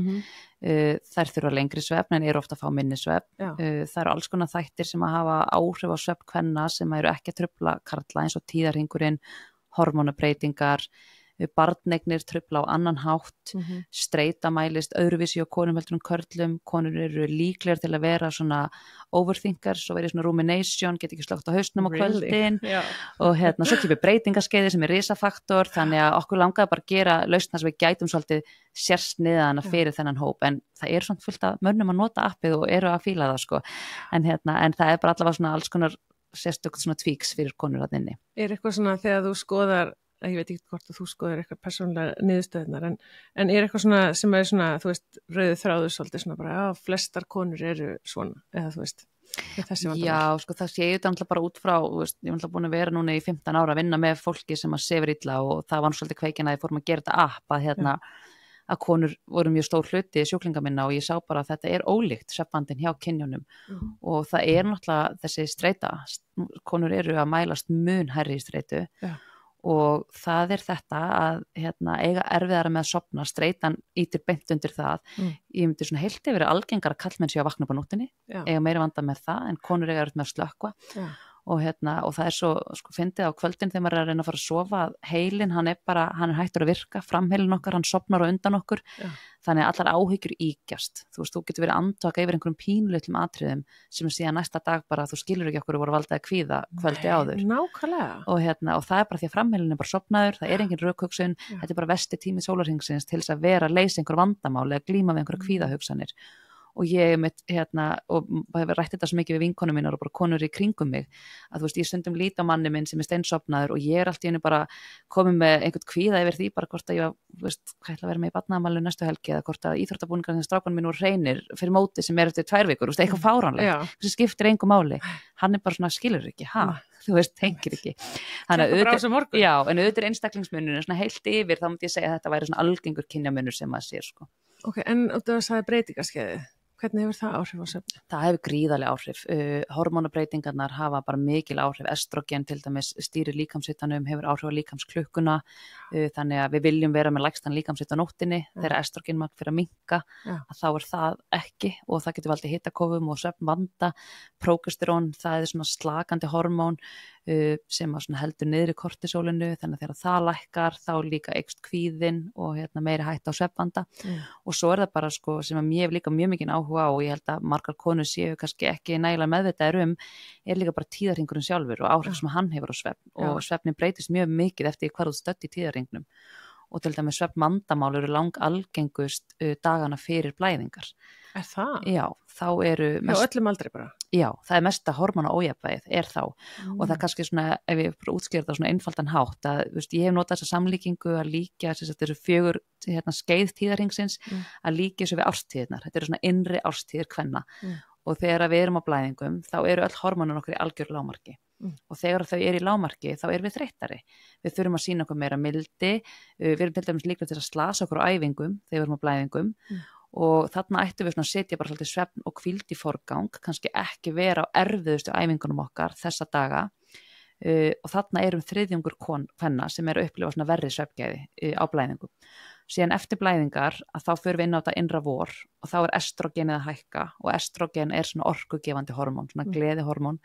C: Þær þurfa lengri svefn en eru ofta að fá minni svefn. Það eru alls konar þættir sem að hafa áhrif á svefn kvenna sem eru ekki að trufla karla eins og tíðarhringurinn, hormónabreytingar, barneignir trufla á annan hátt, streita mælist öðruvísi á konum heldur en körlum, konur eru líklegar til að vera svona overthinkers og verið svona rumination, get ekki slögt á hausnum á kvöldin og svo kemur breytingaskeiði sem er risafaktor, þannig að okkur langaði bara að gera lausna sem við gætum svolítið sérsniðana fyrir þennan hóp, en það er svona fullt að mönnum að nota appið og eru að fíla það sko, en það er bara allavega svona alls konar sérstökt svona tweaks fyrir konur að inni.
B: Er eitthvað svona þegar þú skoðar, ég veit ekki hvort að þú skoðar eitthvað persónulega niðurstöðunar, en er eitthvað svona sem er svona, þú veist, rauðu þráður svolítið svona bara, flestar konur eru svona, eða þú veist, þessi vandamál? Já,
C: sko það sé ég þetta bara út frá, veist, ég var búin að vera núna í 15 ára að vinna með fólki sem að sefur illa og það var svolítið kveikin að ég fórum að gera þetta app að að konur voru mjög stór hluti sjúklinga minna og ég sá bara að þetta er ólíkt svefnvandinn hjá kynjunum og það er náttúrulega þessi streita, konur eru að mælast mun hærri í streitu og það er þetta að eiga erfiðara með að sofna, streitan ítir beint undir það, ég myndi svona heilt yfir algengar að kallmenn séu að vakna upp á nóttinni, eiga meira vanda með það en konur eiga með að slökkva og það er svo sko fyndið á kvöldin þegar maður er að reyna að fara að sofa að heilin, hann er hættur að virka, framheilin okkar, hann sofnar og undan okkur þannig að allar áhyggjur íkjast þú veist, þú getur verið andvaka yfir einhverjum pínulitlum atriðum sem síðan næsta dag bara þú skilur ekki okkur voru valdaði kvíða kvöldi áður og það er bara því að framheilin er bara sofnaður, það er engin rökhugsun þetta er bara versti tími sólarhringsins til þess að vera að leysa einhver vandamál eða glíma við einhverja kvíðahugsanir og ég og hefur rætt þetta svo mikið við vinkonum mínar og bara konur í kringum mig að þú veist, ég stundum lít á manni minn sem er steinsofnaður og ég er allt í einu bara komið með einhvern kvíða yfir því bara hvort að ég veist, hvað ætla að vera með í barnaafmæli næstu helgi eða hvort að íþróttabúningar sem strákunum mín voru hreinir fyrir móti sem er eftir 2 vikur, eitthvað fáránlegt sem skiptir engu máli, hann er bara svona skilur ekki, þú veist, tengir ekki en auðvitað er einstaklingsmunur svona heilt yfir, þá myndi ég segja að þetta væri svona algengur kynjamunur sem maður sér sko.
B: Ok, en þú sagði breytingaskeiði hvernig hefur það áhrif á svefn?
C: Það hefur gríðarlega áhrif. Hormónabreytingarnar hafa bara mikil áhrif. Estrogen til dæmis stýrir líkamshitanum, hefur áhrif á líkamsklukkuna, þannig að við viljum vera með lægstan líkamshita á nóttinni þegar estrogenmagn fyrir að minnka, að þá er það ekki og það getur valdið hitakófum og svefnvanda. Prógesterón, það er svona slakandi hormón sem heldur niðri kortisólinu, þannig að þegar það lækkar þá líka eykst kvíðin og meiri hætta á svefnvanda og svo er það bara sko, sem að ég hef líka mjög mikinn áhuga á og ég held að margar konur séu kannski ekki nægilega meðvitaðir er líka bara tíðarhringurinn sjálfur og áhrif sem hann hefur á svefn og svefnin breytist mjög mikið eftir hvar þú stödd í tíðarhringnum og til dæmis svefnvandamál eru algengust dagana fyrir blæðingar.
B: Er það?
C: Já, þá eru
B: mest... Já, öllum aldrei bara?
C: Já, það er mesta hormóna ójafnvægið er þá og það er kannski svona, ef ég bara útskýra það svona einfaldan hátt að, veist, ég hef notað þessa samlíkingu að líka þessu 4 skeið tíðarhringsins að líka þessu við árstíðirnar. Þetta eru svona innri árstíðir kvenna og þegar við erum á blæðingum þá eru öll hormónun okkur í algjör lágmarki og þegar þau eru í lágmarki þá erum við þreyttari. Við þurfum að sýna okkur meira mildi, við erum til dæmis líklega til að slasa okkur á æfingum þegar við erum á blæðingum og þarna ættum við að setja bara svolítið svefn og hvíld í forgang, kannski ekki vera á erfiðustu æfingunum okkar þessa daga og þarna erum 3/4 kvenna sem eru að upplifa svona verri svefngæði á blæðingum. Síðan eftir blæðingar að þá förum við inn á þetta innra vor og þá er estrogenið að hækka og estrogen er svona orkugefandi hormón, svona gleðihormón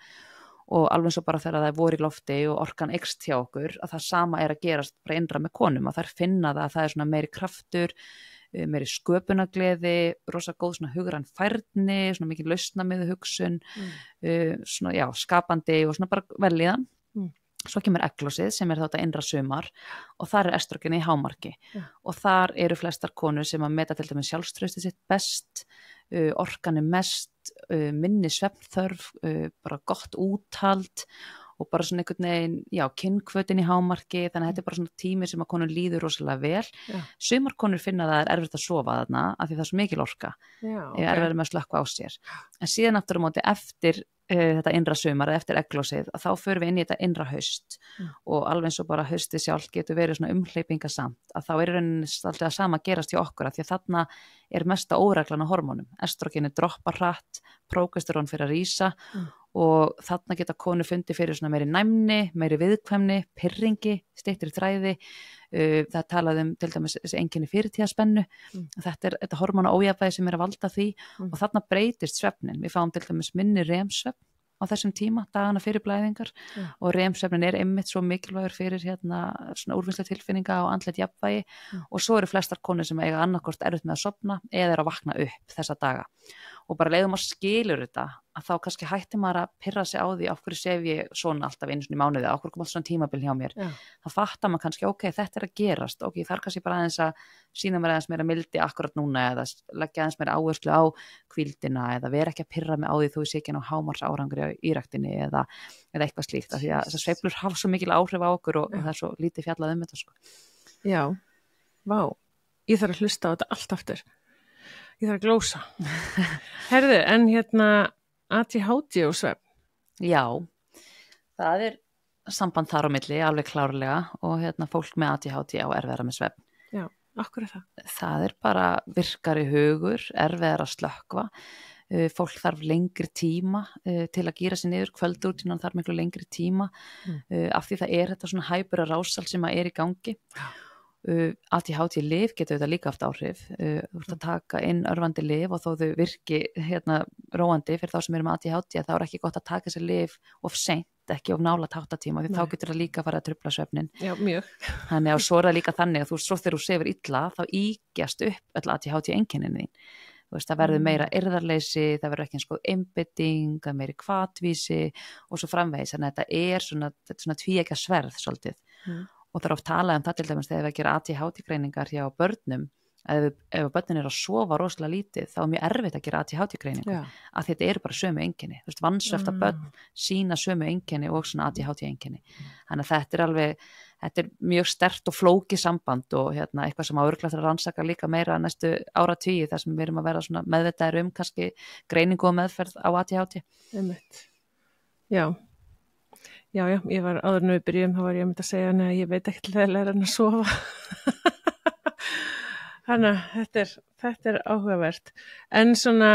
C: og alveg svo bara þegar það er vor í lofti og orkan eykst hjá okkur að það sama er að gerast bara innra með konum að þær finna það að það er svona meiri kraftur, meiri sköpunagleði, rosa góð svona hugræn færni, svona mikið lausnamiðu hugsun, svona já, skapandi og svona bara velíðan. Svo kemur eglosið sem er þetta innra sumar og þar er estrogenið í hámarki og þar eru flestar konur sem að meta til dæmis sjálfstraustið sitt best, orkan er mest, minni svefnþörf, bara gott úthald og bara svona einhvern veginn, já, kynhvötin í hámarki, þannig að þetta er bara svona tími sem að konur líður rosalega vel. Sumar konur finna það er erfitt að sofa þarna af því það er svo mikil orka, erfitt með að slökkva á sér. En síðan aftur á móti eftir þetta innra sumar eða eftir eglosið að þá förum við inn í þetta innra haust og alveg eins og bara haustið sjálf getur verið svona umhleypingasamt að þá er alltaf að sama gerast hjá okkur að því að þarna er mesta óreglan á hormónum. Estrogenið droppar hratt, prógesterón fyrir að rísa og þarna geta konur fundið fyrir svona meiri næmni, meiri viðkvæmni, pirringi, styttri þræði. Það talaði til dæmis þessi einkenni fyrirtíðaspennu. Þetta er þetta hormóna ójafnvægi sem er að valda því og þarna breytist svefnin. Við fáum til dæmis minni REM-svefn á á þessum tíma, dagana fyrir blæðingar og REM-svefnin einmitt svo mikilvægur fyrir svona úrvinnslu tilfinninga og andlegt jafnvægi og svo eru flestar konur sem eiga annarkvort erfitt með að sofna eða að vakna upp þessa daga og bara leiðum að skilur þetta að þá kannski hætti maður að pirra sig á því af hverju sef ég svona alltaf einu svona í mánuði, af hverju kom alltaf svona tímabil hjá mér þá fattar maður kannski, ok, þetta að gerast ok, þar kannski bara aðeins að sína mér aðeins meira mildi akkurat núna eða leggja aðeins meira áherslu á hvíldina eða vera ekki að pirra mig á því þú sé ekki á hámars árangri í ræktinni eða eitthvað slíkt, af því að þessar sveiflur hafa svo mikil áhrif á okkur og það er svo lítið fjallað þetta sko.
B: Já, vá, ég þarf að hlusta á þetta allt aftur. Ég þarf að glósa. Herðu, en ADHD og svefn?
C: Já, það er samband þar á milli, alveg klárlega og fólk með ADHD á erfiðara með svefn.
B: Já, akkur er það?
C: Það er bara virkari hugur, erfiðara að slökkva. Fólk þarf lengri tíma til að gíra sig niður, kvöldrútínan þarf miklu lengri tíma af því það er þetta svona hæpura rásal sem er í gangi. ADHD lyf getur þetta líka haft áhrif þú ert að taka inn örvandi lyf og þó þau virki róandi fyrir þá sem eru með ADHD þá er ekki gott að taka þessi lyf of seint, ekki of nálægt háttatíma því þá getur það líka að fara að trufla svefnin.
B: Já, mjög.
C: Þannig að svo er það líka þannig að svo þegar þú sefur illa þá ígjast upp öll ADHD einkennin þín. Þú veist, það verður meira eirðarleysi, það verður ekki eins góð einbeiting, það meiri hvatvísi og svo framvegis, þannig að þetta er svona tvíegja sverð svolítið. Og það er oft talað það til dæmis þegar við gerum ADHD-greiningar hjá börnum, ef börnin að sofa rosalega lítið, þá er mjög erfitt að gera ADHD-greiningu, að þetta eru bara sömu einkenni. Þú veist, vansvefta börn sína sömu einkenni og svona ADHD-einkenni. Þannig að þetta er mjög sterkt og flókið samband og eitthvað sem á örugglega þarf að rannsaka líka meira næstu áratugi þar sem við erum að vera svona meðvitaðir kannski greiningu og meðferð á ADHD.
B: Einmitt. Já. Já, ég var áður við byrjum, þá var ég að segja að ég veit ekki þegar læra hann að sofa. Þannig að þetta er áhugavert. En svona,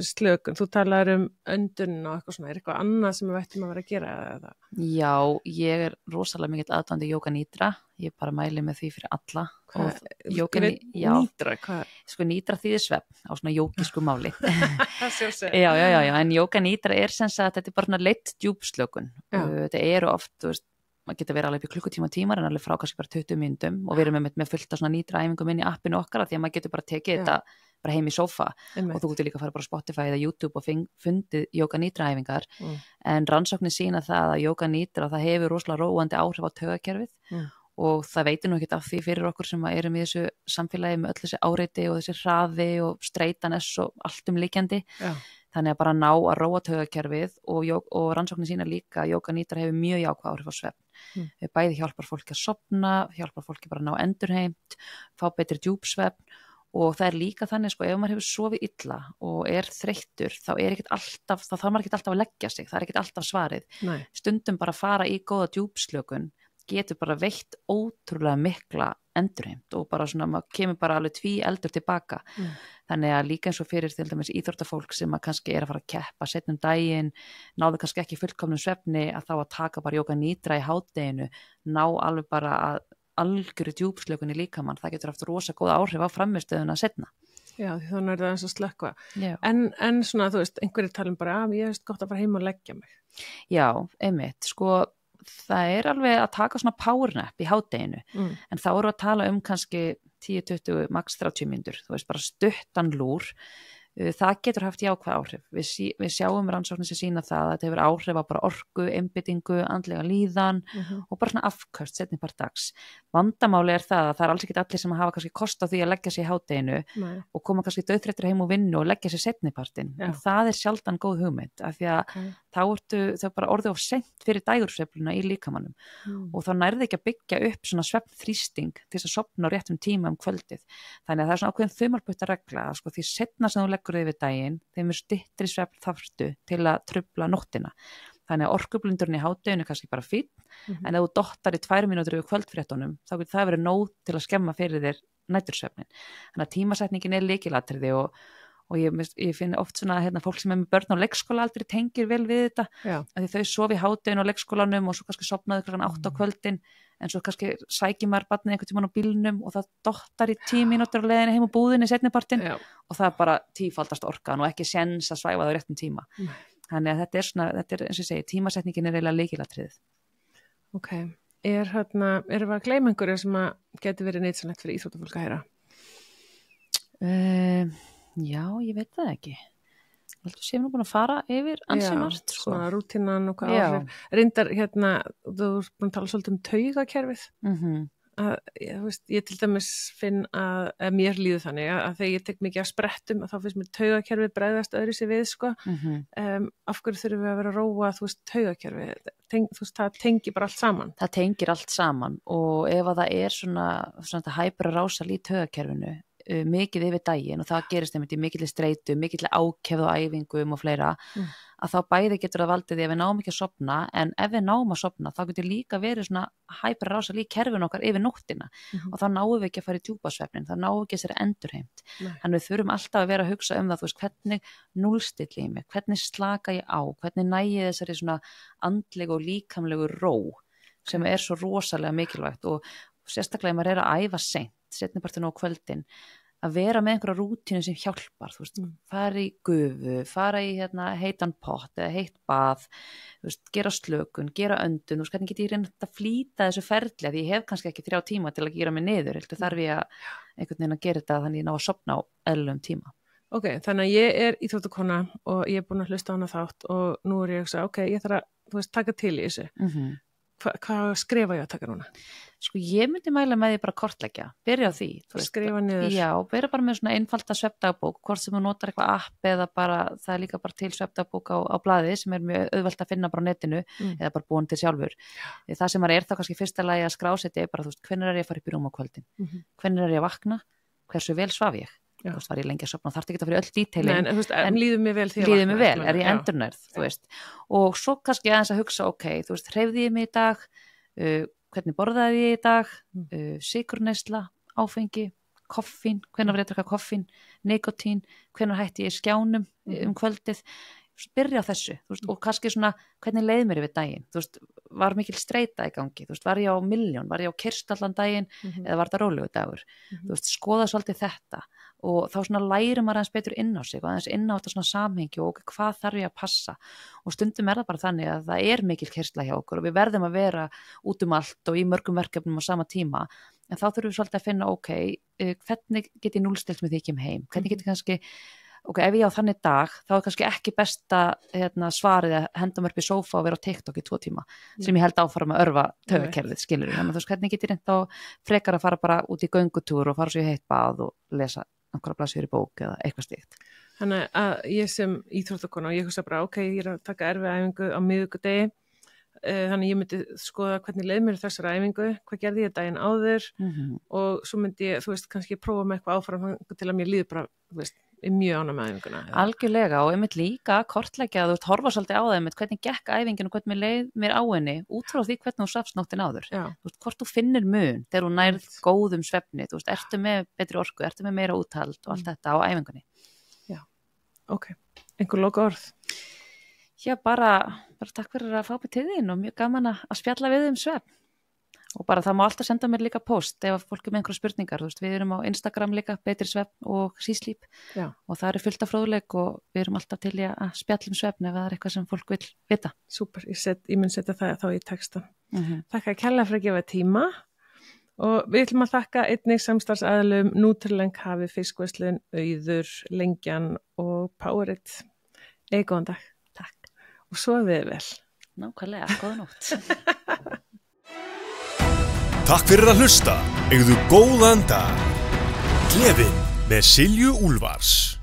B: slökun, þú talar öndun og eitthvað svona, er eitthvað annað sem við ættum að vera að gera eða? Já,
C: ég er rosalega mikill aðdáandi Yoga Nidra, ég bara mæli með því fyrir alla.
B: Nidra, hvað?
C: Sko Nidra þýðir svefn á svona jókísku máli.
B: Já.
C: En Yoga Nidra er sem sagt, þetta er bara leitt djúpslökun. Þetta eru oft, þú veist, maður getur verið alveg upp í klukkutíma en alveg frá kannski bara 20 mínútum og við erum með fullt af svona Nidra æfingum inn í appinu okkar því að maður getur bara tekið þetta bara heim í sófa og þú getur líka að fara bara á Spotify eða YouTube og fundið Yoga Nidra æfingar en rannsóknir sína það að Yoga Nidra það hefur rosalega róandi áhrif á taugakerfið og það veitir nú ekkert af því fyrir okkur sem erum í þessu samfélagi með öll þessi áreiti og þessi hraði og streitaness og allt líkjandi. Þannig að bara ná að róa taugakerfið og rannsóknir sína líka að Yoga Nidra hefur mjög jákvæð áhrif á svefn. Bæði hjálpar fólki að sofna, hjálpar fólki bara að ná endurheimt, fá betri djúpsvefn og það er líka þannig sko ef maður hefur sofið illa og er þreyttur þá þarf maður ekkert alltaf að leggja sig, það er ekkert alltaf svarið.
B: Nei.
C: Stundum bara fara í góða djúpslökun getur bara veitt ótrúlega mikla endurheimt og bara svona maður kemur bara alveg eldur tilbaka. Þannig að líka eins og fyrir til dæmis íþróttafólk sem að kannski er að fara að keppa seinum daginn, náðu kannski ekki fullkomnum svefni að þá að taka bara Yoga Nidra í hádeginu, ná alveg bara að algjöru djúpslökun í líkamann, það getur haft rosa góða áhrif á frammistöðuna seinna.
B: Já, því þannig er það eins og slökkva. En svona, þú veist, einhverjir tala bara ég veist gott að fara heim og leggja mig.
C: Já, einmitt, sko það er alveg að taka svona powernap í hádeginu, en þá eru að tala kannski 10-20, max 30 mínútur, þú veist, bara stuttan lúr, það getur haft jákvæð áhrif. Við sjáum rannsóknir sem sýna það að þetta hefur áhrif á bara orku, einbeitingu, andlega líðan og bara svona afköst seinni part dags. Vandamáli er það að það er alls ekki allir sem hafa kannski kost á því að leggja sig í hádeginu og koma kannski dauðþreyttir heim og vinnu og leggja sig seinni partinn. En það er sjaldan góð hugmynd af því að þá bara orðið of seint fyrir dægursveifluna í líkamannum og þá nærði ekki að byggja upp svona svefnþrýsting til þess að sofna á réttum tíma kvöldið. Þannig að það er svona ákveðin þumalputtaregla að sko því seinna sem þú leggur yfir daginn, þeim styttri svefn þarftu til að trufla nóttina. Þannig að orkublundurinn í hádeginu er kannski bara fínn, en ef þú dottar í 2 mínútur yfir kvöldfréttunum, þá getur það verið nóg til að skemma fyrir þér nætursvefnin. Þannig að tímasetningin er lykilatriði og ég finn oft svona fólk sem er með börn á leikskólaaldri tengir vel við þetta, af því þau sofi í hádeginu á leikskólanum og svo kannski sofnaðu klukkan 8 á kvöldin, en svo kannski sækir maður barnið einhvern tímann á bílnum og það dottar í 10 mínútur á leiðinni heim á búðinni seinnipartinn og það er bara tífaldast orkan og ekki séns að svæfa það á réttum tíma. Þannig að þetta er eins og ég segi, tímasetningin er eiginlega lykilatriðið.
B: Ok, erum við að gleyma einhverju sem að geti verið nytsamlegt fyrir íþróttafólk að heyra?
C: Já, ég veit það ekki. Ég held að séum nú búin að fara yfir ansi margt.
B: Já, svona rútínan og hvað áhrif. Reyndar, þú er búin að tala svolítið um taugakerfið. Ég til dæmis finn að mér líður þannig að þegar ég tek mikið af sprettum að þá finnst mér taugakerfið bregðast öðru sér við, sko. Af hverju þurfum við að vera að róa, taugakerfið? Það tengir bara allt saman.
C: Það tengir allt saman og ef að það er svona hæpara í taugakerfinu, mikið yfir daginn og það gerist einmitt í mikilli streitu, mikilli ákefð og æfingum og fleira, að þá bæði getur það valdið því að við náum ekki að sofna, en ef við náum að sofna þá getur líka verið svona hæpara í kerfinu okkar yfir nóttina og þá náum við ekki að fara í djúpasvefnin, þá náum við ekki að sér endurheimt. Þannig við þurfum alltaf að vera að hugsa um það, hvernig núllstilli ég mig, hvernig slaka ég á, hvernig næ ég þessari svona andlegu og líkamlegu ró sem er svo rosalega mikilvægt og sérstaklega ef maður er að æfa seint, seinnipartinn á kvöldin, að vera með einhverja rútínu sem hjálpar, fara í gufu, fara í heitan pott eða heitt bað, gera slökun, gera öndun, hvernig get ég reynt að flýta þessu ferli, því ég hef kannski ekki 3 tíma til að gera mig niður, þarf ég að einhvern veginn að gera þetta þannig að ég ná að sofna á eðlilegum tíma.
B: Ok, þannig að ég er íþróttakona og ég er búin að hlusta á hana þátt og nú er ég að hugsa, ok, ég þarf að taka til í þessu. Hvað skrifa ég að taka núna?
C: Sko ég myndi mæla með því bara kortleggja, byrja á því.
B: Skrifa niður.
C: Já, byrja bara með svona einfalda svefndagbók, hvort sem þú notar eitthvað app eða bara, það er líka bara til svefndagbók á blaði sem er mjög auðvelt að finna bara á netinu eða bara búin til sjálfur. Það sem maður er þá kannski fyrsta lagi að skrásetja er bara, hvenær er ég að fara upp í rúm á kvöldin? Hvenær er ég að vakna? Hversu vel svaf ég? Var ég lengi að sofna, þarf ekki að fyrir öll díteilin.
B: En líður mér vel því að
C: vakna? Líður mér vel, er ég endurnærð, Og svo kannski aðeins að hugsa, ok, hreyfði ég mig í dag, hvernig borðaði ég í dag, sykurneysla, áfengi, koffín, hvenær var ég að drekka koffín, nikotín, hvenær hætti ég skjánum kvöldið, byrja á þessu, og kannski svona, hvernig leið mér yfir daginn, var mikil streita í gangi, var ég á milljón, var ég á kyrst allan daginn, eða var það rólegu dagur, skoða svolítið þetta, og þá svona lærir maður aðeins betur inn á sig, og aðeins inn á þetta svona samhengi, og hvað þarf ég að passa, og stundum er það bara þannig að það er mikil kyrstla hjá okkur, og við verðum að vera út um allt, og í mörgum verkefnum á sama tíma, en þá þurfum við svolítið að finna, ok, hvernig get ég núllstilt með því ekki heim, hvernig get ég kannski ok, ef ég á þannig dag, þá er kannski ekki besta svarið að henda mér upp í sófa og vera á TikTok í 2 tíma, sem ég held áfram að örfa taugakerfið, skilur. Þannig að hvernig get ég reynt á frekar að fara bara út í göngutúr og fara svo í heitt bað og lesa einhverja blaðsíður í bók eða eitthvað slíkt.
B: Þannig að ég sem íþróttakona, ég hugsa bara, ok, ég er að taka æfingu á miðvikudegi, þannig ég myndi skoða hvernig leið mér þessar æfingu, hvað gerði ég daginn áður og svo myndi ég, kannski prófa með eitthvað áfram til að mér líður bara, er mjög ánægð með æfinguna.
C: Algjörlega, og einmitt líka kortleggja að þú horfa svolítið á það einmitt hvernig gekk æfingin og hvernig leið mér á henni út frá því hvernig þú svafst nóttin áður. Hvort þú finnir mun þegar þú nærð góðum svefni, ertu með betri orku, ertu með meira úthald og allt þetta á æfingunni.
B: Já, ok. Einhver loka orð?
C: Já, bara takk fyrir að fá mig til þín og mjög gaman að spjalla við svefn. Og bara það má alltaf senda mér líka post ef fólk er með einhverja spurningar, við erum á Instagram líka, Betri svefn og Síslíp og það er fullt af fróðleik og við erum alltaf til að spjalla svefn ef það er eitthvað sem fólk vil vita.
B: Súper, ég mun setja það þá í texta. Þakka kærlega fyrir að gefa tíma og við ætlum að þakka einnig samstarfsaðilum Nutrileng Hafi Fiskverslun, Auður, Lengjan og Powerit. Góðan dag.
C: Takk.
B: Og sofið vel.
C: Nákvæmlega, góða nótt.
A: Takk fyrir að hlusta, eigðu góðan dag. Gleðin með Silju Úlfars.